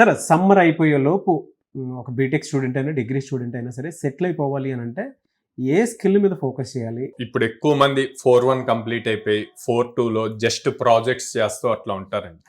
సరే సమ్మర్ అయిపోయే లోపు ఒక బీటెక్ స్టూడెంట్ అయినా, డిగ్రీ స్టూడెంట్ అయినా సరే సెటిల్ అయిపోవాలి అని అంటే ఏ స్కిల్ మీద ఫోకస్ చేయాలి? ఇప్పుడు ఎక్కువ మంది 4-1 కంప్లీట్ అయిపోయి 4-2లో జస్ట్ ప్రాజెక్ట్స్ చేస్తూ అట్లా ఉంటారండి.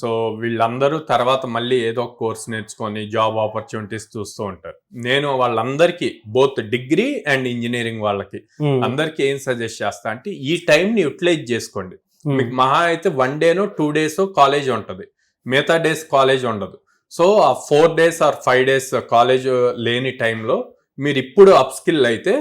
సో వీళ్ళందరూ తర్వాత మళ్ళీ ఏదో ఒక కోర్స్ నేర్చుకొని జాబ్ ఆపర్చునిటీస్ చూస్తూ ఉంటారు. నేను వాళ్ళందరికీ బోత్ డిగ్రీ అండ్ ఇంజనీరింగ్ వాళ్ళకి అందరికీ ఏం సజెస్ట్ చేస్తా అంటే ఈ టైంని యూటిలైజ్ చేసుకోండి. మీకు మహా అయితే 1 డేనో 2 డేస్ కాలేజ్ ఉంటుంది, మిగతా డేస్ కాలేజ్ ఉండదు. సో ఆ 4 డేస్ ఆర్ 5 డేస్ కాలేజ్ లేని టైంలో మీరు ఇప్పుడు అప్ స్కిల్ అయితే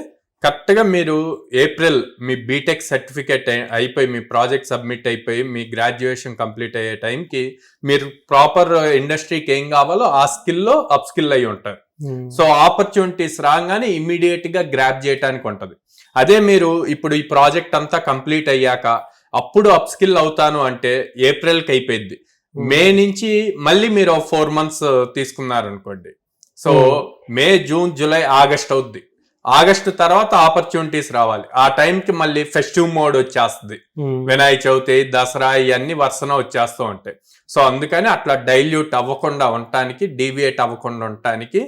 కరెక్ట్గా మీరు ఏప్రిల్ మీ బీటెక్ సర్టిఫికేట్ అయిపోయి మీ ప్రాజెక్ట్ సబ్మిట్ అయిపోయి మీ గ్రాడ్యుయేషన్ కంప్లీట్ అయ్యే టైంకి మీరు ప్రాపర్ ఇండస్ట్రీకి ఏం కావాలో ఆ స్కిల్లో అప్ స్కిల్ అయి ఉంటారు. సో ఆపర్చునిటీస్ రాగానే ఇమ్మీడియట్ గా గ్రాబ్ చేయడానికి ఉంటుంది. అదే మీరు ఇప్పుడు ఈ ప్రాజెక్ట్ అంతా కంప్లీట్ అయ్యాక అప్పుడు అప్ స్కిల్ అవుతాను అంటే ఏప్రిల్కి అయిపోయింది. మే నుంచి మళ్ళీ మీరు 4 months తీసుకున్నారు అనుకోండి, సో మే, జూన్, జూలై, ఆగస్ట్ అవుద్ది. ఆగస్టు తర్వాత ఆపర్చునిటీస్ రావాలి. ఆ టైంకి మళ్ళీ ఫెస్టివ్ మోడ్ వచ్చేస్తుంది. వినాయక చవితి, దసరా ఇవన్నీ వరుసన వచ్చేస్తూ ఉంటాయి. సో అందుకని అట్లా డైల్యూట్ అవ్వకుండా ఉండటానికి, డీవియేట్ అవ్వకుండా ఉండటానికి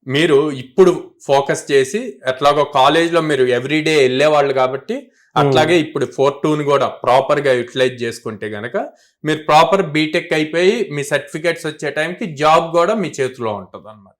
మీరు ఇప్పుడు ఫోకస్ చేసి, ఎట్లాగో కాలేజ్లో మీరు ఎవ్రీడే వెళ్ళేవాళ్ళు కాబట్టి అట్లాగే ఇప్పుడు 4-2ని కూడా ప్రాపర్ గా యూటిలైజ్ చేసుకుంటే గనక మీరు ప్రాపర్ బీటెక్ అయిపోయి మీ సర్టిఫికేట్స్ వచ్చే టైంకి జాబ్ కూడా మీ చేతిలో ఉంటుంది అన్నమాట.